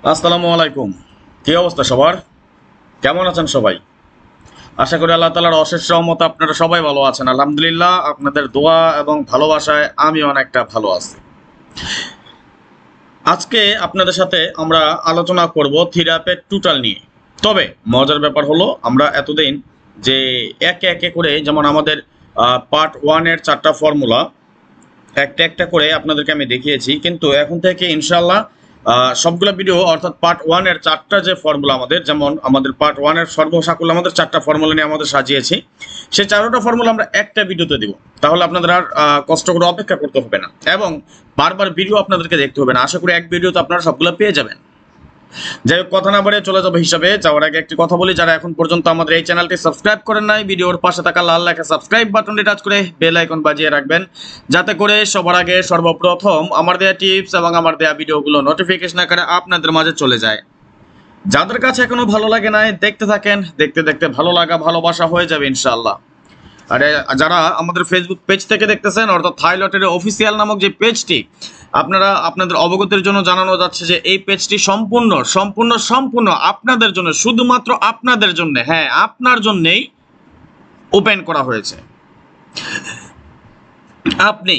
আসসালামু আলাইকুম। কি অবস্থা সবার? কেমন আছেন সবাই? আশা করি আল্লাহ তাআলার অশেষ রহমতে আপনারা সবাই ভালো আছেন। আলহামদুলিল্লাহ, আপনাদের দোয়া এবং ভালোবাসায় আমি অনেকটা ভালো আছি। আজকে আপনাদের সাথে আমরা আলোচনা করব থিরাপের টোটাল নিয়ে। তবে মজার ব্যাপার হলো আমরা এতদিন যে একে একে করে যেমন আমাদের পার্ট 1 এর 4টা ফর্মুলা একটা একটা করে আপনাদেরকে আমি দেখিয়েছি, কিন্তু এখন থেকে ইনশাল্লাহ সবগুলো ভিডিও অর্থাৎ পার্ট 1 এর 4টা যে ফর্মুলা আমাদের, যেমন আমাদের পার্ট 1 এর সর্বসাকুল্য আমাদের 4টা ফর্মুলা নিয়ে আমাদের সাজিয়েছি, সেই 4টা ফর্মুলা আমরা একটা ভিডিওতে দিব। তাহলে আপনাদের আর কষ্ট করে অপেক্ষা করতে হবে না এবং বারবার ভিডিও আপনাদেরকে দেখতে হবে না। আশা করি এক ভিডিওতে আপনারা সবগুলো পেয়ে যাবেন। যাই হোক, কথা না বাড়িয়ে চলে যাবো হিসাবে যাওয়ার আগে একটি কথা বলি, যারা এখন পর্যন্ত আমাদের এই চ্যানেলটি সাবস্ক্রাইব করেন নাই, ভিডিওর পাশে থাকা লাল লেখা সাবস্ক্রাইব বাটনটি টাচ করে বেল আইকন বাজিয়ে রাখবেন, যাতে করে সবার আগে সর্বপ্রথম আমার দেয়া টিপস এবং আমার দেয়া ভিডিওগুলো নোটিফিকেশন আকারে আপনাদের মাঝে চলে যায়। যাদের কাছে এখনো ভালো লাগে নাই, দেখতে থাকেন, দেখতে দেখতে ভালো লাগা ভালোবাসা হয়ে যাবে ইনশাআল্লাহ। আর যারা আমাদের ফেসবুক পেজ থেকে দেখতেছেন, অর্থাৎ থাই লটারি অফিসিয়াল নামক যে পেজটি, আপনারা আপনাদের অবগতির জন্য জানানো যাচ্ছে যে এই পেজটি সম্পূর্ণ সম্পূর্ণ সম্পূর্ণ আপনাদের জন্য, শুধুমাত্র আপনাদের জন্য, হ্যাঁ আপনার জন্যই ওপেন করা হয়েছে। আপনি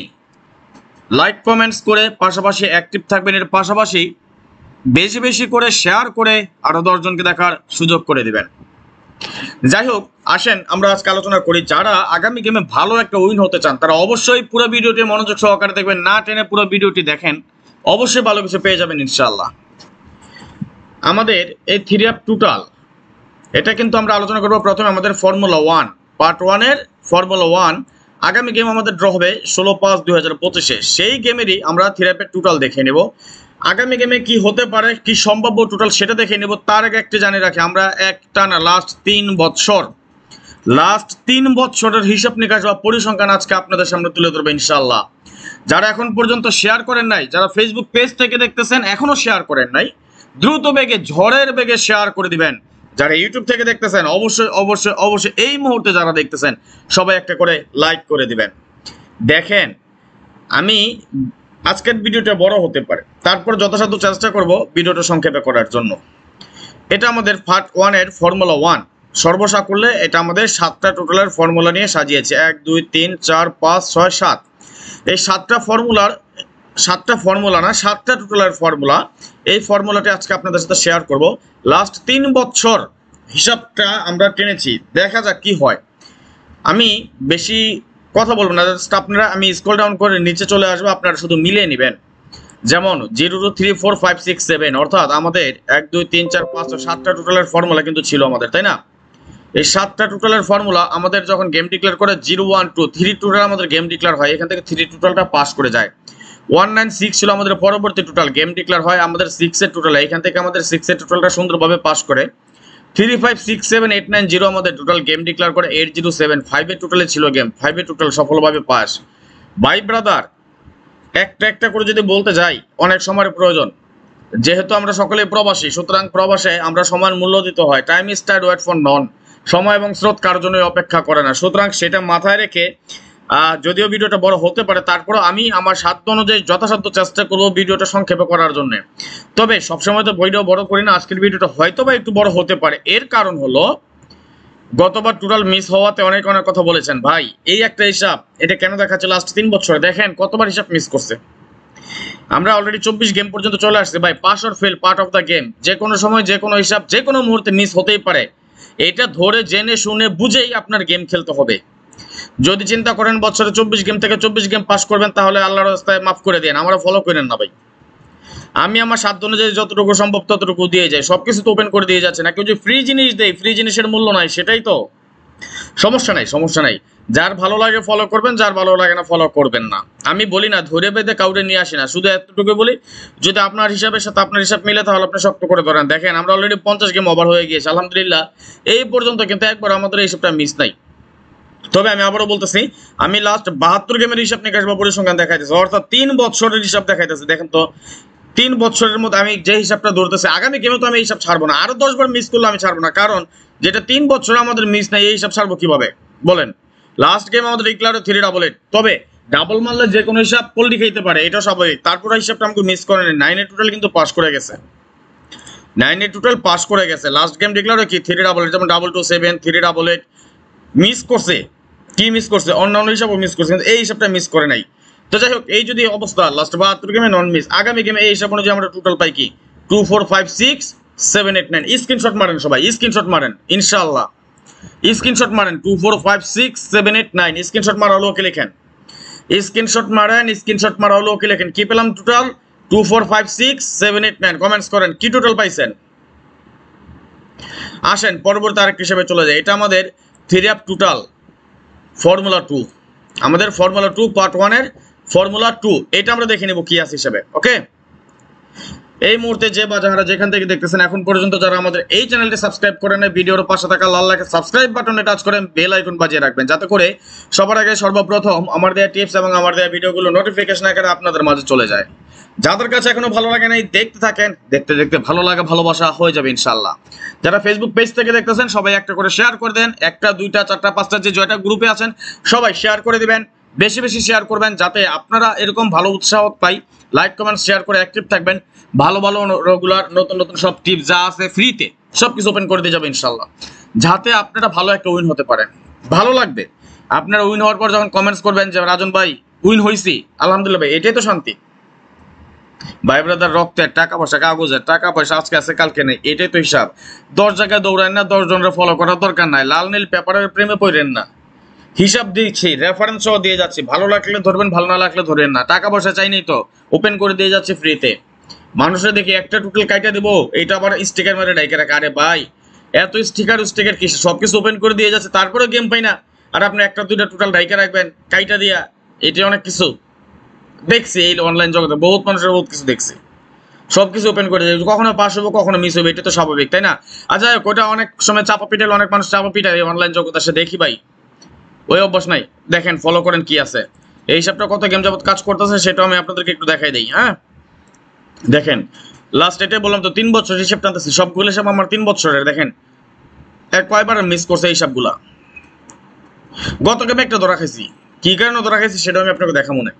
লাইক কমেন্টস করে পাশাপাশি অ্যাক্টিভ থাকবেন, এর পাশাপাশি বেশি বেশি করে শেয়ার করে আরো 10 জনকে দেখার সুযোগ করে দিবেন। যাই হোক, আসেন আমরা আজকে আলোচনা করি। যারা আগামী গেমে ভালো একটা উইন হতে চান তারা অবশ্যই পুরো ভিডিওটি মনোযোগ সহকারে দেখবেন, না টেনে পুরো ভিডিওটি দেখেন, অবশ্যই ভালো কিছু পেয়ে যাবেন ইনশাআল্লাহ। আমাদের এই থ্রি অ্যাপ টোটাল, এটা কিন্তু আমরা আলোচনা করবো প্রথমে আমাদের ফর্মুলা 1 পার্ট 1 এর ফর্মুলা 1। আগামী গেম আমাদের ড্র হবে 16/5/2025-এ, সেই গেমেরই আমরা থ্রি অ্যাপের টোটাল দেখে নেব। আগামী গেমে কি হতে পারে, কি সম্ভাব্য টোটাল সেটা দেখে নেব। তার আগে একটি জানিয়ে রাখি, আমরা একটানা লাস্ট 3 বছরের হিসাব নিকাশ বা পরিসংখ্যান আজকে আপনাদের সামনে তুলে ধরবো ইনশাআল্লাহ। যারা এখন পর্যন্ত শেয়ার করেন নাই, যারা ফেসবুক পেজ থেকে দেখতেছেন এখনো শেয়ার করেন নাই, দ্রুত বেগে ঝড়ের বেগে শেয়ার করে দিবেন। যারা ইউটিউব থেকে দেখতেছেন অবশ্যই অবশ্যই অবশ্যই এই মুহূর্তে যারা দেখতেছেন সবাই একটা করে লাইক করে দিবেন। দেখেন, আমি আজকের ভিডিওটা বড় হতে পারে, তারপর যথাসাধ্য চেষ্টা করব ভিডিওটা সংক্ষেপে করার জন্য। এটা আমাদের পার্ট 1 এর ফর্মুলা 1। সর্বসাকুল্যে এটা আমাদের 7টা টোটালের ফর্মুলা নিয়ে সাজিয়েছে, 1 2 3 4 5 6 7। এই 7টা টোটালের ফর্মুলা। এই ফর্মুলাটি আজকে আপনাদের সাথে শেয়ার করব। লাস্ট 3 বছর হিসাবটা আমরা টেনেছি, দেখা যাক কি হয়। আমি বেশি কথা বলবো না, আপনারা, আমি স্ক্রল ডাউন করে নিচে চলে আসবো, আপনারা শুধু মিলিয়ে নেবেন। যেমন 0 2 3 4 5 6 7, অর্থাৎ আমাদের 1 2 3 4 5 7টা টোটালের ফর্মুলা কিন্তু ছিল আমাদের, তাই না? এই 7টা টোটালের ফর্মুলা আমাদের যখন গেম ডিক্লেয়ার করে 0 1 2 3 টোটাল আমাদের গেম ডিক্লেয়ার হয়, এখান থেকে 3 টোটালটা পাস করে যায়। 1 9 6 ছিল আমাদের পরবর্তী টোটাল, গেম ডিক্লেয়ার হয় আমাদের 6 এর টোটাল, এখান থেকে আমাদের 6 এর টোটালটা সুন্দরভাবে পাস করে। 3 5 6 7 8 9 0 আমাদের টোটাল গেম ডিক্লেয়ার করে 8 0 7, 5 এর টোটালে ছিল গেম, 5 এর টোটাল সফলভাবে পাস। ভাই ব্রাদার, একটা একটা করে যদি বলতে যাই অনেক সময়ের প্রয়োজন, যেহেতু আমরা সকলেই প্রবাসী, সুতরাং প্রবাসে আমরা সময়ের মূল্য দিতে হয়। Time is tide, wait for none. সময় এবং স্রোত কার জন্যই অপেক্ষা করে না। সুতরাং সেটা মাথায় রেখে যদিও ভিডিওটা বড় হতে পারে, তারপরে আমি আমার সাধ্য অনুযায়ী যথাসাধ্য চেষ্টা করবো ভিডিওটা সংক্ষেপে করার জন্য। তবে সবসময় তো ভিডিও বড় করি না, আজকের ভিডিওটা হয়তো বা একটু বড় হতে পারে। এর কারণ হলো গতবার টোটাল মিস হওয়াতে অনেক অনেক কথা বলেছেন, ভাই এই একটা হিসাব, এটা কেন দেখাচ্ছে লাস্ট 3 বছরে দেখেন কতবার হিসাব মিস করছে। আমরা অলরেডি 24 গেম পর্যন্ত চলে আসছে ভাই। Pass or fail part of the game, যে কোনো সময় যে কোনো হিসাব যে কোনো মুহূর্তে মিস হতেই পারে। এটা ধরে জেনে শুনে বুঝেই আপনার গেম খেলতে হবে। যদি চিন্তা করেন বছরে 24 গেম থেকে 24 গেম পাস করবেন, তাহলে আল্লাহর রাস্তায় মাফ করে দেন, আমরা ফলো করেন না ভাই। আমি আমার সাধ্য অনুযায়ী যতটুকু সম্ভব ততটুকু দিয়ে যাই, সবকিছু তো ওপেন করে দিয়ে যাচ্ছে না। কেউ যদি ফ্রি জিনিস দেয়, ফ্রি জিনিসের মূল্য নাই, সেটাই তো সমস্যা নাই, সমস্যা নাই। যার ভালো লাগে ফলো করবেন, যার ভালো লাগে না ফলো করবেন না। আমি বলি না ধরে বেঁধে কাউরে নিয়ে আসি না, শুধু এতটুকু বলি, যদি আপনার হিসাবের সাথে আপনার হিসাব মিলে তাহলে আপনি শক্ত করে ধরেন। দেখেন আমরা অলরেডি 50 গেম ওভার হয়ে গিয়েছে আলহামদুলিল্লাহ, এই পর্যন্ত কিন্তু একবার আমাদের এই হিসাবটা মিস নাই। তবে আমি আবারও বলতেছি, আমি লাস্ট 72 গেমের হিসাব নিকাশ বা পরিসংখ্যান দেখাইতেছি, অর্থাৎ 3 বছরের হিসাব দেখাইতেছে। দেখেন তো 3 বছরের মধ্যে আমি যে হিসাবটা ধরতেছি, আগামী গেমে তো আমি এই হিসাব ছাড়বো না। আরো 10 বার মিস করলে আমি ছাড়বো না, কারণ যেটা 3 বছরে আমাদের মিস নাই, এই হিসাব ছাড়বো কিভাবে বলেন? লাস্ট গেম আমাদের ডিক্লার 3 তবে ডাবল মারলে যে কোনো হিসাব পোল্টি খাইতে পারে, এটা স্বাভাবিক। তারপরে হিসাবটা আমাকে মিস করেনি, 9 এর টোটাল কিন্তু পাস করে গেছে। 9 টোটাল পাস করে গেছে। লাস্ট গেম দেখলাম কি 388, যেমন 227, 388 মিস করছে। কি মিস করছে? অন্যান্য হিসাবও মিস করছে, কিন্তু এই হিসাবটা মিস করে নাই। তো যাই হোক, এই যদি অবস্থা লাস্ট 72 গেমে নন মিস, আগামী গেমে এই হিসাব অনুযায়ী আমরা টোটাল পাই কি 2 4 5 6 7 8 9। স্ক্রিনশট মারেন সবাই, স্ক্রিনশট মারেন ইনশাআল্লাহ, স্ক্রিনশট মারেন 2 4 5 6 7 8 9। স্ক্রিনশট মারা হলো ওকে লেখেন, স্ক্রিনশট মারেন, স্ক্রিনশট মারা হলো ওকে লেখেন। কি পেলাম টোটাল? 2 4 5 6 7 8 9। কমেন্টস করেন কি টোটাল পাইছেন। আসেন পরবর্তী আরেকটি হিসেবে চলে যায়। এটা আমাদের 3 আপ টোটাল ফর্মুলা 2, আমাদের ফর্মুলা 2 পার্ট 1 এর ফর্মুলা 2, এটা আমরা দেখে নেব কি আছে হিসেবে। ওকে, এই মুহূর্তে যে বা যারা যেখান থেকে দেখতেছেন এখন পর্যন্ত যারা আমাদের এই চ্যানেলটি সাবস্ক্রাইব করে নেয়, ভিডিওর পাশে থাকা লাল লাইক সাবস্ক্রাইব বাটনে টাচ করেন, বেল আইকন বাজিয়ে রাখবেন, যাতে করে সবার আগে সর্বপ্রথম আমার দেওয়া টিপস এবং আমার দেওয়া ভিডিওগুলো নোটিফিকেশন আকারে আপনাদের মাঝে চলে যায়। যাদের কাছে এখনো ভালো লাগে নাই দেখতে থাকেন, দেখতে দেখতে ভালো লাগা ভালোবাসা হয়ে যাবে ইনশাআল্লাহ। যারা ফেসবুক পেজ থেকে দেখতেছেন সবাই একটা করে শেয়ার করে দেন, একটা দুইটা চারটা পাঁচটা যে জয়টা গ্রুপে আছেন সবাই শেয়ার করে দিবেন, বেশি বেশি শেয়ার করবেন, যাতে আপনারা এরকম ভালো উৎসাহ পাই। লাইক কমেন্ট শেয়ার করে অ্যাক্টিভ থাকবেন। ভালো ভালো রেগুলার নতুন নতুন সব টিপস যা আছে ফ্রিতে সব কিছু ওপেন করে দিয়ে যাবে ইনশাআল্লাহ, যাতে আপনারা ভালো একটা উইন হতে পারেন। ভালো লাগবে আপনারা উইন হওয়ার পর যখন কমেন্টস করবেন যে রাজন ভাই উইন হয়েছি, আলহামদুলিল্লাহ ভাই, এটাই তো শান্তি। ভাই ব্রাদার, রক্তের টাকা পয়সা, কাগজের টাকা পয়সা আজকে আছে কালকে নেই, এটাই তো হিসাব। 10 জায়গায় দৌড়ান না, 10 জনের ফলো করার দরকার নাই, লাল নীল পেপারের প্রেমে পড়েন না। হিসাব দিচ্ছি, রেফারেন্স সহ দিয়ে যাচ্ছি, ভালো লাগলে ধরবেন, ভালো না লাগলে ধরেন না। টাকা পয়সা চাইনি তো, ওপেন করে দিয়ে যাচ্ছি ফ্রিতে। মানুষের দেখি একটা টোটাল কাইটা দেবো, এটা আবার স্টিকার মেরে ডাইকে রাখে। আরে ভাই, এত স্টিকার কি সবকিছু ওপেন করে দিয়ে যাচ্ছে, তারপরে গেম পাই না, আর আপনি একটা দুইটা টোটাল ডাইকে রাখবেন কাইটা দিয়া। এটা অনেক কিছু দেখছি এই অনলাইন জগতে, বহুত মানুষের বহুত কিছু দেখছি, সবকিছু ওপেন করে দিয়ে কখনো পাস হবো কখনো মিস হবে, এটা তো স্বাভাবিক, তাই না? আচ্ছা, ওটা অনেক সময় চাপা পিটালে, অনেক মানুষ চাপা পিটায় অনলাইন জগতে, সে দেখি ভাই ওই অভ্যাস নাই। দেখেন ফলো করেন কি আছে, এই হিসাবটা কত গেম যাবত কাজ করতেছে সেটাও আমি আপনাদেরকে একটু দেখাই দিই। হ্যাঁ দেখেন, লাস্ট এটাই বললাম তো 3 বছর হিসাব টানতেছি, সবগুলো হিসাব আমার 3 বছরের। দেখেন কয়বার মিস করছে এই হিসাবগুলা। গত গেমে একটা ধরা খাইছি, কি কারণে ধরা খাইছি সেটা আমি আপনাকে দেখা মনে।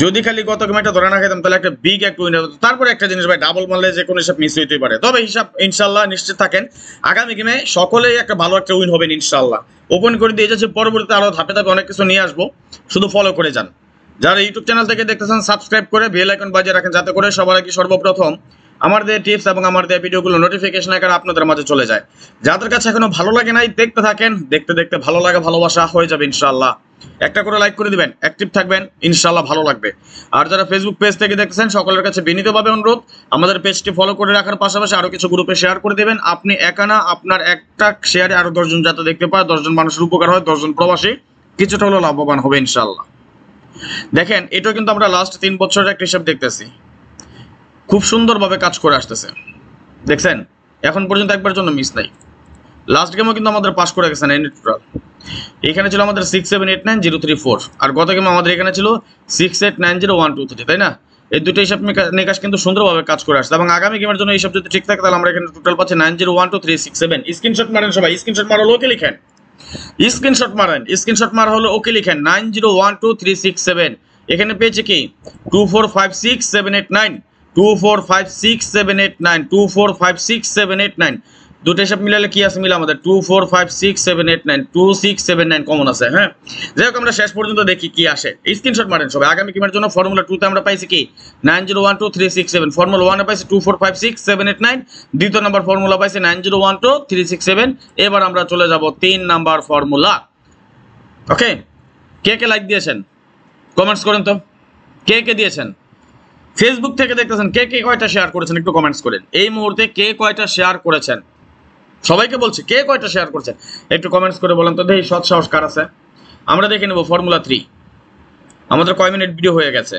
যদি খালি গত গেমে একটা ধরা না খাইতাম তাহলে একটা বিগ একটা উইনার হতো। তারপরে একটা জিনিস ভাই, ডাবল মারলে যে কোনো হিসাব মিস হইতেই পারে, তবে হিসাব ইনশাল্লাহ নিশ্চিত থাকেন আগামী গেমে সকলেই একটা ভালো একটা উইন হবেন ইনশাল্লাহ। ওপেন করে দিয়ে যাচ্ছে, পরবর্তীতে আরো ধাপে ধাপে অনেক কিছু নিয়ে আসবো, শুধু ফলো করে যান। যারা ইউটিউব চ্যানেল থেকে দেখতেছেন সাবস্ক্রাইব করে বেল আইকন বাজিয়ে রাখেন, যাতে করে সবার আগে সর্বপ্রথম আমার দেওয়া টিপস এবং আমার দেওয়া ভিডিওগুলো নোটিফিকেশন আকারে আপনাদের মাঝে চলে যায়। যাদের কাছে এখনো ভালো লাগে নাই দেখতে থাকেন, দেখতে দেখতে ভালো লাগা ভালোবাসা হয়ে যাবে ইনশাআল্লাহ। একটা করে লাইক করে দিবেন, অ্যাক্টিভ থাকবেন, ইনশাআল্লাহ ভালো লাগবে। আর যারা ফেসবুক পেজ থেকে দেখতেছেন সকলের কাছে বিনীতভাবে অনুরোধ, আমাদের পেজটি ফলো করে রাখার পাশাপাশি আরো কিছু গ্রুপে শেয়ার করে দেবেন। আপনি একা না, আপনার একটা শেয়ারে আরো 10 জন যাতে দেখতে পায়, 10 জন মানুষের উপকার হয়, 10 জন প্রবাসী কিছুটা হলেও লাভবান হবে ইনশাআল্লাহ। দেখেন এটাও কিন্তু আমরা লাস্ট 3 বছরের একটা হিসাব দেখতেছি, খুব সুন্দরভাবে কাজ করে আসতেছে। দেখছেন এখন পর্যন্ত একবার জন্য মিস নাই। লাস্ট গেমও কিন্তু আমাদের পাস করে গেছে 9 টোটাল। এখানে ছিল আমাদের 6 7 8 9 0 3 4, আর গত গেমে আমাদের এখানে ছিল 6 8 9 0 1 2 3, তাই না? এই দুটো হিসাব নিকাশ কিন্তু সুন্দরভাবে কাজ করে আসছে, এবং আগামী গেমের জন্য এইসব যদি ঠিক থাকে তাহলে আমরা এখানে টোটাল পাচ্ছি 9 0 1 2 3 6 7। স্ক্রিনশট মারেন সবাই, স্ক্রিনশট মারা হলো ওকে লিখেন, স্ক্রিনশট মারেন, স্ক্রিনশট মারা হলো ওকে লিখেন 9 0 1 2 3 6 7। এখানে পেয়েছে কি 2 4 5 6 7 8 9, 2 4 5 6 7 8 9, 2 4 5 6 7 8 9। দুটো হিসাব মিলালে কি আছে মিলে আমাদের 2 4 5 6 7 8 9, 2 6 7 9 কমন আছে। হ্যাঁ যাই হোক, আমরা শেষ পর্যন্ত দেখি কি আসে। স্ক্রিনশট মারেন সবাই। আগামী গেমের জন্য ফর্মুলা 2 তে আমরা পাইছি কি 9 0 1 2 3 6 7, ফর্মুলা 1 এ পাইছি 2 4 5 6 7 8 9, দ্বিতীয় নাম্বার ফর্মুলা পাইছি 9 0 1 2 3 6 7। এবার আমরা চলে যাব 3 নাম্বার ফর্মুলা। ওকে, কে কে লাইক দিয়েছেন কমেন্টস করেন তো, কে কে দিয়েছেন? ফেসবুক থেকে দেখতেছেন কে কে কয়টা শেয়ার করেছেন একটু কমেন্টস করেন। এই মুহূর্তে কে কয়টা শেয়ার করেছেন, সবাইকে বলছি কে কয়টা শেয়ার করেছেন একটু কমেন্টস করে বলেন তো, দেখি সৎ সাহস কার আছে। আমরা দেখে নেব ফর্মুলা 3 আমাদের কয় মিনিট ভিডিও হয়ে গেছে।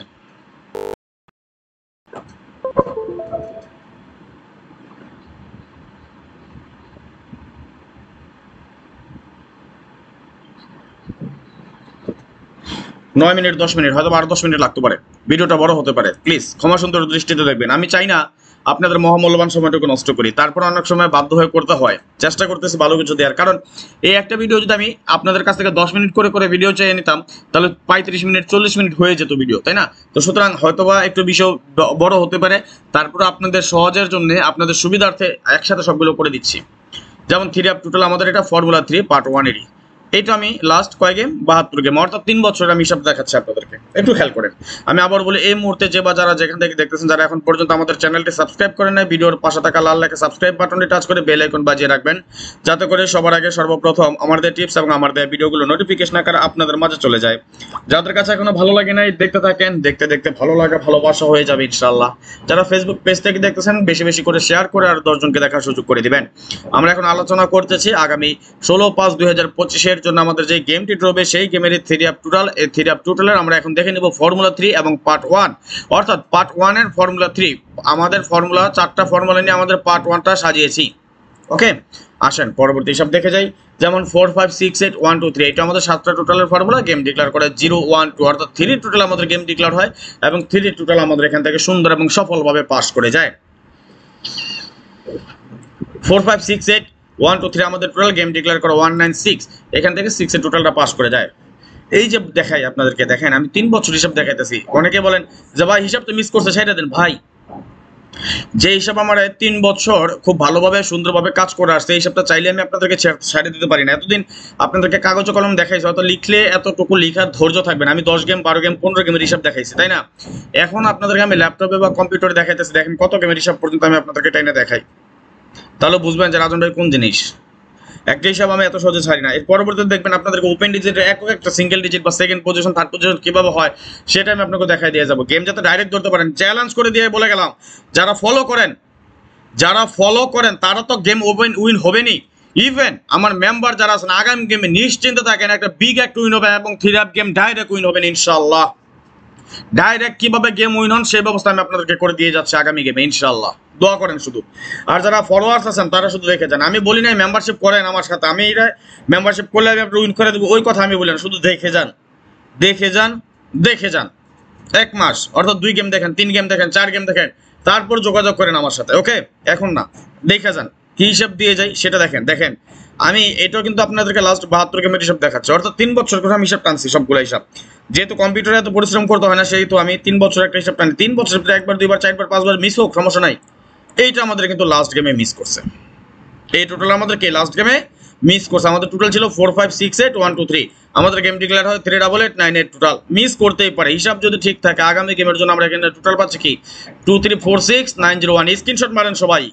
নয় মিনিট 10 মিনিট, হয়তো আর 10 মিনিট লাগতে পারে, ভিডিওটা বড় হতে পারে। প্লিজ ক্ষমা সুন্দর দৃষ্টিতে দেখবেন। আমি চাই না আপনাদের মহামূল্যবান সময়টুকু নষ্ট করি, তারপর অনেক সময় বাধ্য হয়ে করতে হয়। চেষ্টা করতেছি ভালো কিছু দেওয়ার, কারণ এই একটা ভিডিও যদি আমি আপনাদের কাছ থেকে 10 মিনিট করে ভিডিও চেয়ে নিতাম তাহলে 35 মিনিট 40 মিনিট হয়ে যেত ভিডিও, তাই না? তো সুতরাং হয়তোবা একটু বিষয় বড় হতে পারে, তারপর আপনাদের সহজের জন্য আপনাদের সুবিধার্থে একসাথে সবগুলো করে দিচ্ছি। যেমন 3 আপ টোটাল আমাদের এটা ফর্মুলা 3 পার্ট 1 এরই। এইটা আমি লাস্ট কয় গেম 72 গেম, অর্থাৎ 3 বছর আমি হিসাব দেখাচ্ছি আপনাদেরকে, একটু খেয়াল করেন। আমি আবার বলি, এই মুহূর্তে যে বা যারা যেখান থেকে দেখতেছেন, যারা এখন পর্যন্ত আমাদের চ্যানেলটি সাবস্ক্রাইব করেন নাই, ভিডিওর পাশে থাকা লাল লেখা সাবস্ক্রাইব বাটনটি টাচ করে বেল আইকন বাজিয়ে রাখবেন, যাতে করে সবার আগে সর্বপ্রথম আমাদের টিপস এবং আমাদের ভিডিওগুলো নোটিফিকেশন আকারে আপনাদের মাঝে চলে যায়। যাদের কাছে এখনো ভালো লাগে নাই, দেখতে থাকেন, দেখতে দেখতে ভালো লাগা ভালোবাসা হয়ে যাবে ইনশাআল্লাহ। যারা ফেসবুক পেজ থেকে দেখতেছেন, বেশি বেশি করে শেয়ার করে আর 10 জনকে দেখার সুযোগ করে দিবেন। আমরা এখন আলোচনা করতেছি আগামী 16/5/2025 জন্য আমাদের যে গেমটি ড্রবে, সেই গেমের 3 আপ টোটাল। এই 3 আপ টোটালের আমরা এখন দেখে নেব ফর্মুলা 3 এবং পার্ট 1, অর্থাৎ পার্ট 1 এর ফর্মুলা 3। আমাদের ফর্মুলা 4টা ফর্মুলা নিয়ে আমাদের পার্ট 1টা সাজিয়েছি। ওকে, আসেন পরবর্তী হিসাব দেখে যাই। যেমন 4 5 6 8 1 2 3, এটা আমাদের 7টা টোটালের ফর্মুলা। গেম ডিক্লেয়ার করে 0 1 2, অর্থাৎ 3 টোটাল আমাদের গেম ডিক্লেয়ার হয় এবং 3 টোটাল আমাদের এখান থেকে সুন্দর এবং সফলভাবে পাস করে যায়। 4 5 6 8 1 2 3 আমাদের টোটাল গেম ডিক্লেয়ার করে 1 9 6, এখান থেকে 6 এর টোটালটা পাস করে যায়। এই যে দেখাই আপনাদেরকে, দেখেন আমি 3 বছর হিসাব দেখাইতেছি। অনেকে বলেন যে ভাই হিসাব তো মিস করছে, সেটা দেন। ভাই, যে হিসাব আমার 3 বছর খুব ভালোভাবে সুন্দরভাবে কাজ করে আসছে, এই হিসাবটা চাইলে আমি আপনাদেরকে ছাড়িয়ে দিতে পারি না। এতদিন আপনাদেরকে কাগজ কলম দেখাইছি, হয়তো লিখলে এতটুকু লেখার ধৈর্য থাকবে না। আমি 10 গেম 12 গেম 15 গেমের হিসাব দেখাইছি, তাই না? এখন আপনাদেরকে আমি ল্যাপটপে বা কম্পিউটারে দেখাইতেছি, দেখেন কত গেমের হিসাব পর্যন্ত আমি আপনাদেরকে টাইনে দেখাই, তাহলে বুঝবেন যে রাজন ভাই কোন জিনিস। একটা হিসাব আমি এত সহজে ছাড়ি না। এর পরবর্তীতে দেখবেন আপনাদেরকে ওপেন ডিজিটের একটা সিঙ্গেল ডিজিট বা সেকেন্ড পজিশন থার্ড পজিশন কিভাবে হয় সেটা আমি আপনাকে দেখাই দিয়ে যাবো। গেম যাতে ডাইরেক্ট ধরতে পারেন, চ্যালেঞ্জ করে দিয়ে বলে গেলাম, যারা ফলো করেন তারা তো গেম ওপেন উইন হবেনি। ইভেন আমার মেম্বার যারা আছেন, আগামী গেমে নিশ্চিন্তে থাকেন, একটা বিগ একটা উইন হবে এবং 3 আপ গেম ডাইরেক্ট উইন হবেন ইনশাআল্লাহ। ডাইরেক্ট কিভাবে গেম উইন হন সেই ব্যবস্থা আমি আপনাদেরকে করে দিয়ে যাচ্ছি আগামী গেমে ইনশাআল্লাহ। দোয়া করেন শুধু। আর যারা ফলোয়ার্স আছেন তারা শুধু দেখে যান। আমি বলি নাই মেম্বারশিপ করেন আমার সাথে, আমি এটা মেম্বারশিপ করলে আমি আপনার উইন করে দেবো ওই কথা আমি বলি না, শুধু দেখে যান, দেখে যান, দেখে যান। 1 মাস, অর্থাৎ 2 গেম দেখেন, 3 গেম দেখেন, 4 গেম দেখেন, তারপর যোগাযোগ করেন আমার সাথে। ওকে, এখন না, দেখে যান কি হিসাব দিয়ে যাই সেটা দেখেন। দেখেন আমি এটাও কিন্তু আপনাদেরকে লাস্ট 72 গেমের হিসাব দেখাচ্ছি, অর্থাৎ 3 বছর করে আমি হিসাব টানছি সবগুলো হিসাব। যেহেতু কম্পিউটারে এত পরিশ্রম করতে হয় না, সেহেতু আমি 3 বছর একটা হিসাব টানি। 3 বছরের ভিতরে 1 বার 2 বার 4 বার 5 বার মিস হোক সমস্যা নাই। এইটা আমাদের কিন্তু লাস্ট গেমে মিস করছে। এই টোটাল আমাদের কে লাস্ট গেমে মিস করছে। আমাদের টোটাল ছিল 4 5 6 8 1 2 3, আমাদের গেম ডিক্লেয়ার হয় 3 8 8 9 8 টোটাল। মিস করতেই পারে, হিসাব যদি ঠিক থাকে। আগামী গেমের জন্য আমরা এখানে টোটাল পাচ্ছি কি 2 3 4 6 9 0 1। স্ক্রিনশট মারেন সবাই,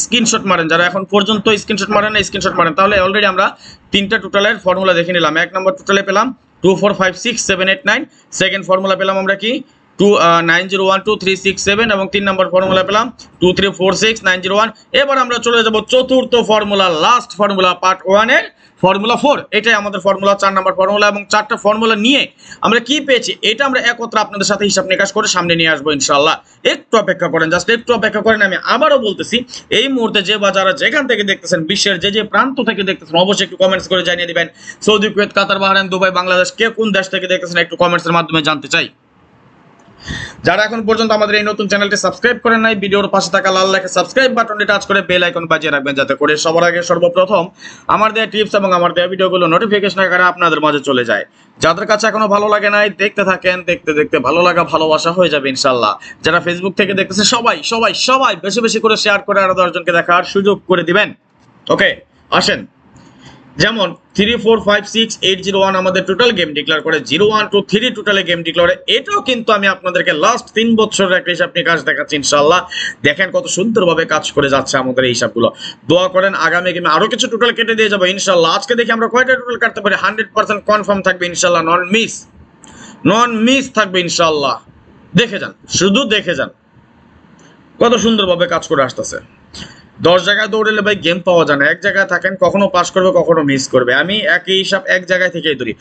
স্ক্রিনশট মারেন, যারা এখন পর্যন্ত স্ক্রিনশট মারেন না স্ক্রিনশট মারেন। তাহলে অলরেডি আমরা 3টা টোটালের ফর্মুলা দেখে নিলাম। 1 নম্বর টোটালে পেলাম 2 4 5 6 7 8 9, সেকেন্ড ফর্মুলা পেলাম আমরা কি 2 9 0 1 2 3 6 7, এবং 3 নম্বর ফর্মুলা পেলাম 2 3 4 6 9 0 1। এবার আমরা চলে যাব চতুর্থ ফর্মুলা, লাস্ট ফর্মুলা পার্ট 1 এর ফর্মুলা 4। এটাই আমাদের ফর্মুলা 4 নম্বর ফর্মুলা, এবং 4টা ফর্মুলা নিয়ে আমরা কি পেয়েছি এটা আমরা একত্রে আপনাদের সাথে হিসাব নিকাশ করে সামনে নিয়ে আসবো ইনশাআল্লাহ। একটু অপেক্ষা করেন, জাস্ট একটু অপেক্ষা করেন। আমি আবারও বলতেছি, এই মুহূর্তে যে বা যারা যেখান থেকে দেখতেছেন, বিশ্বের যে প্রান্ত থেকে দেখতেছেন, অবশ্যই একটু কমেন্টস করে জানিয়ে দিবেন। সৌদি, কুয়েত, কাতার, বাহরাইন, দুবাই, বাংলাদেশ, কে কোন দেশ থেকে দেখতেছেন একটু কমেন্টসের মাধ্যমে জানতে চাই। যারা এখন পর্যন্ত আমাদের এই নতুন চ্যানেলটি সাবস্ক্রাইব করেন নাই, ভিডিওর পাশে থাকা লাল লেখা সাবস্ক্রাইব বাটনটি টাচ করে বেল আইকন বাজিয়ে রাখবেন, যাতে করে সবার আগে সর্বপ্রথম আমার দেওয়া টিপস এবং আমার দেওয়া ভিডিওগুলো নোটিফিকেশন আকারে আপনাদের মাঝে চলে যায়। যাদের কাছে এখনো ভালো লাগে নাই, দেখতে থাকেন, দেখতে দেখতে ভালো লাগা ভালোবাসা হয়ে যাবে ইনশাআল্লাহ। যারা ফেসবুক থেকে দেখতেছে সবাই সবাই সবাই বেশি বেশি করে শেয়ার করে আরো 10 জনকে দেখার সুযোগ করে দিবেন। ওকে, আসেন। যেমন 3 4 5 6 8 0 1 আমাদের টোটাল গেম ডিক্লেয়ার করে, 0 1 2 3 টোটালে গেম ডিক্লেয়ার। এটাও কিন্তু আমি আপনাদেরকে লাস্ট 3 বছরের একটা হিসাব নিয়ে কাজ দেখাচ্ছি ইনশাআল্লাহ। দেখেন কত সুন্দরভাবে কাজ করে যাচ্ছে আমাদের এই হিসাবগুলো। দোয়া করেন আগামী গেমে আরো কিছু টোটাল কেটে দিয়ে যাবো ইনশাআল্লাহ। আজকে দেখি আমরা কয়টা টোটাল কাটতে পারি। 100% কনফার্ম থাকবে ইনশাআল্লাহ, নন মিস থাকবে ইনশাআল্লাহ। দেখে যান, শুধু দেখে যান কত সুন্দরভাবে কাজ করে আসতেছে। 10 জায়গায় দৌড়েলে ভাই গেম পাওয়া যায় না। এক জায়গায় থাকেন, কখনো পাস করবে কখনো মিস করবে। আমি একই হিসাব এক জায়গায় থেকেই ধরি।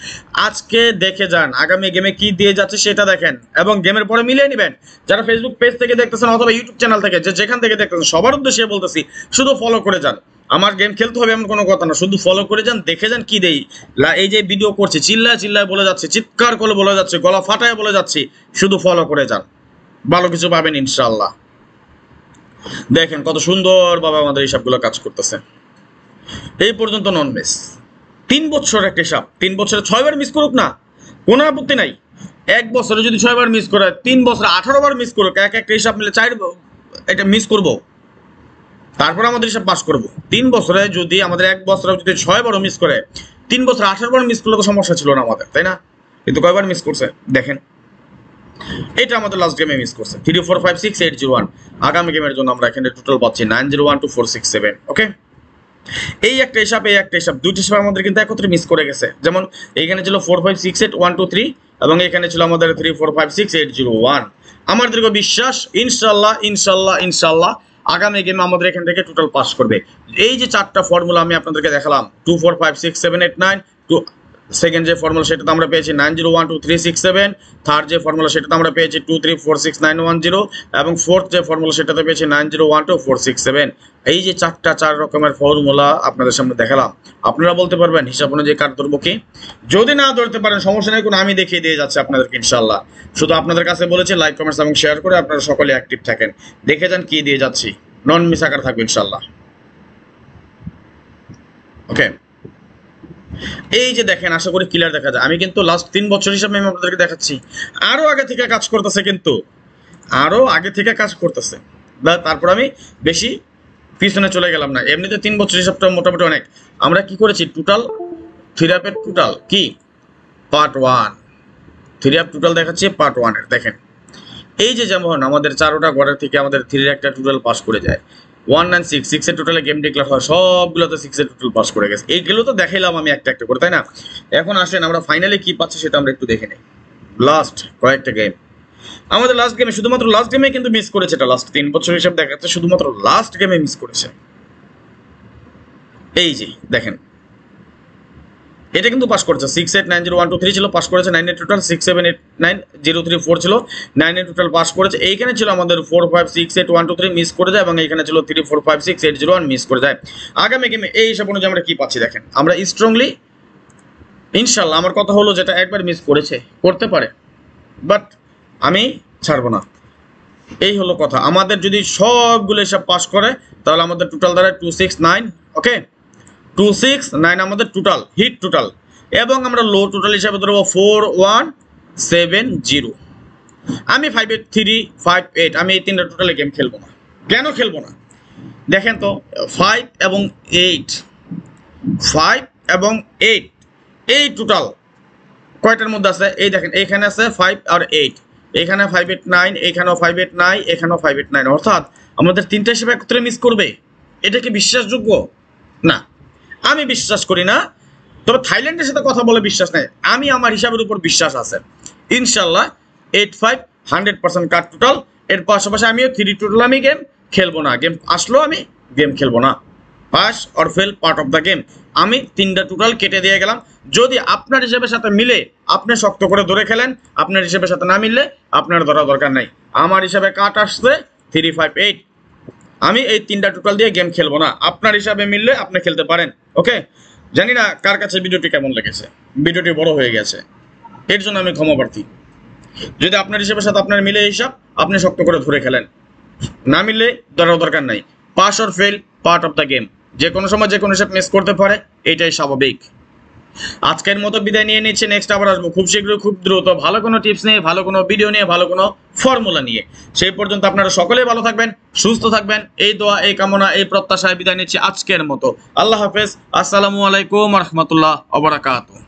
আজকে দেখে যান আগামী গেমে কি দিয়ে যাচ্ছে সেটা দেখেন, এবং গেমের পরে মিলিয়ে নেবেন। যারা ফেসবুক পেজ থেকে দেখতেছেন অথবা ইউটিউব চ্যানেল থেকে, যেখান থেকে দেখতেছেন, সবার উদ্দেশ্যে বলতেছি শুধু ফলো করে যান। আমার গেম খেলতে হবে এমন কোনো কথা না, শুধু ফলো করে যান, দেখে যান কি দেই। এই যে ভিডিও করছি, চিল্লায় চিল্লায় বলে যাচ্ছে, চিৎকার করে বলে যাচ্ছে, গলা ফাটায় বলে যাচ্ছি, শুধু ফলো করে যান, ভালো কিছু পাবেন ইনশাআল্লাহ। দেখেন কত সুন্দরভাবে আমাদের হিসাবগুলো কাজ করতেছে। এই পর্যন্ত নন মিস। 3 বছর একটা হিসাব, 3 বছরে 6 বার মিস করুক না, কোনো আপত্তি নাই। 1 বছরে যদি 6 বার মিস করে, 3 বছরে 18 বার মিস করুক, একটা হিসাব মিলে 4 এটা মিস করবো, তারপর আমাদের হিসাব পাস করব। 3 বছরে যদি আমাদের 1 বছরে যদি 6 বারও মিস করে, 3 বছরে 18 বার মিস করলে তো সমস্যা ছিল না আমাদের, তাই না? কিন্তু কয়বার মিস করছে দেখেন। এটা আমাদের লাস্ট গেমে মিস করছে 3 4 5 6 8 0 1। আগামী গেমের জন্য আমরা এখানে টোটাল পাচ্ছি 90124667। ওকে, এই একটা হিসাব, এই একটা হিসাব, দুইটা হিসাব আমাদের কিন্তু একত্রে মিস করে গেছে। যেমন এইখানে ছিল 4 5 6 8 1 2 3 এবং এখানে ছিল আমাদের 3 4 5 6 8 0 1। আমার দীর্ঘ বিশ্বাস ইনশাআল্লাহ ইনশাআল্লাহ ইনশাআল্লাহ আগামী গেমে আমাদের এখান থেকে টোটাল পাস করবে। এই যে 4টা ফর্মুলা আমি আপনাদেরকে দেখালাম, 2 4 5 6 7 8 9, সেকেন্ড যে ফর্মুলা সেটাতে আমরা পেয়েছি 90122367, থার্ড যে ফর্মুলা সেটাতে আমরা পেয়েছি 2346910 এবং ফোর্থ যে ফর্মুলা সেটাতে পেয়েছি 90124667। এই যে 4 রকমের ফর্মুলা আপনাদের সামনে দেখালাম, আপনারা বলতে পারবেন হিসাব অনুযায়ী কাট ধরবো কি? যদি না ধরতে পারেন সমস্যা নেই, কোনো আমি দেখিয়ে দিয়ে যাচ্ছি আপনাদেরকে ইনশাআল্লাহ। শুধু আপনাদের কাছে বলেছি লাইক কমেন্টস এবং শেয়ার করে আপনারা সকলে অ্যাক্টিভ থাকেন, দেখে যান কি দিয়ে যাচ্ছি, নন মিস আকার থাকবে ইনশাআল্লাহ। ওকে, এই যে দেখেন, আশা করি ক্লিয়ার দেখা যায়। আমি কিন্তু লাস্ট 3 বছর হিসাবে আমি আপনাদেরকে দেখাচ্ছি, আরো আগে থেকে কাজ করতেছে, কিন্তু আরো আগে থেকে কাজ করতেছে। তারপর আমি বেশি পিছনে চলে গেলাম না, এমনিতে 3 বছর হিসাবটা মোটামুটি অনেক। আমরা কি করেছি, টোটাল থিরাপের টোটাল কি পার্ট 1, থিরাপ টোটাল দেখাচ্ছি পার্ট 1 এর। দেখেন এই যে যেমন আমাদের 4টা ঘরের থেকে আমাদের 3 এর একটা টোটাল পাস করে যায় 196, 6 এর টোটালে গেম ডিক্লেয়ার হয়, সবগুলোতে 6 এর টোটাল পাস করে গেছে। এইগুলো তো দেখাইলাম আমি একটা একটা করে, তাই না? এখন আসেন আমরা ফাইনালি কি পাচ্ছি সেটা আমরা একটু দেখে নেই। লাস্ট কয়েকটা গেম, আমাদের লাস্ট গেমে শুধুমাত্র লাস্ট গেমে কিন্তু মিস করেছে, এটা লাস্ট 3 বছর হিসাব দেখাচ্ছে, শুধুমাত্র লাস্ট গেমে মিস করেছে। এই যে দেখেন, এটা কিন্তু পাস করেছে 689012 ছিল, পাস করেছে 9 এর টোটাল, 6789034 ছিল, 9 এর টোটাল পাস করেছে। এইখানে ছিল আমাদের 456812 মিস করে যায় এবং এইখানে ছিল 3456801 মিস করে যায়। আগামী গেমে এই হিসাব অনুযায়ী আমরা কি পাচ্ছি দেখেন, আমরা স্ট্রংলি ইনশাআল্লাহ, আমার কথা হলো যেটা একবার মিস করেছে করতে পারে, বাট আমি ছাড়বো না। এই হলো কথা। আমাদের যদি সবগুলো হিসাব পাস করে তাহলে আমাদের টোটাল দ্বারা 269। ওকে, 269 আমাদের টোটাল হিট টোটাল, এবং আমরা লো টোটাল হিসাবে ধরবো 4170। আমি 58358, আমি এই 3টা টোটালে গেম খেলবো না। কেন খেলবো না দেখেন তো, 5 এবং 8 এই টোটাল কয়টার মধ্যে আছে? এই দেখেন এইখানে আছে 5 আর 8, এখানে 589, এখানেও 589, এখানেও 589, অর্থাৎ আমাদের 3টা হিসেবে একত্রে মিস করবে। এটা কি বিশ্বাসযোগ্য? না, আমি বিশ্বাস করি না। তবে থাইল্যান্ডের সাথে কথা বলে বিশ্বাস নেই, আমি আমার হিসাবের উপর বিশ্বাস আছে। ইনশাল্লাহ 85 100% কাট টোটাল। এর পাশাপাশি আমিও 3 টোটাল আমি গেম খেলবো না, গেম আসলেও আমি গেম খেলবো না। Pass or fail part of the game. আমি 3টা টোটাল কেটে দিয়ে গেলাম। যদি আপনার হিসেবের সাথে মিলে আপনি শক্ত করে ধরে খেলেন, আপনার হিসেবের সাথে না মিললে আপনার ধরা দরকার নাই। আমার হিসাবে কাট আসছে 358, আমি এই 3টা টোটাল দিয়ে গেম খেলবো না। আপনার হিসাবে মিললে আপনি খেলতে পারেন। ওকে, জানি না কার কাছে ভিডিওটি কেমন লেগেছে, ভিডিওটি বড় হয়ে গেছে, এর জন্য আমি ক্ষমা প্রার্থী। যদি আপনার হিসেবের সাথে আপনার মিলে হিসাব, আপনি শক্ত করে ধরে খেলেন, না মিললে ধরার দরকার নাই। Pass or fail part of the game, যে কোনো সময় যে কোনো হিসাব মিস করতে পারে, এটাই স্বাভাবিক। আজকের মতো বিদায় নিয়ে নিচ্ছে, নেক্সট আবার আসবো খুব শীঘ্রই, খুব দ্রুত, ভালো কোনো টিপস নিয়ে, ভালো কোনো ভিডিও নিয়ে, ভালো কোনো ফর্মুলা নিয়ে। সেই পর্যন্ত আপনারা সকলেই ভালো থাকবেন, সুস্থ থাকবেন, এই দোয়া, এই কামনা, এই প্রত্যাশায় বিদায় নিচ্ছি আজকের মতো। আল্লাহ হাফেজ, আসসালামু আলাইকুম রহমতুল্লাহ ওয়া বারাকাতুহু।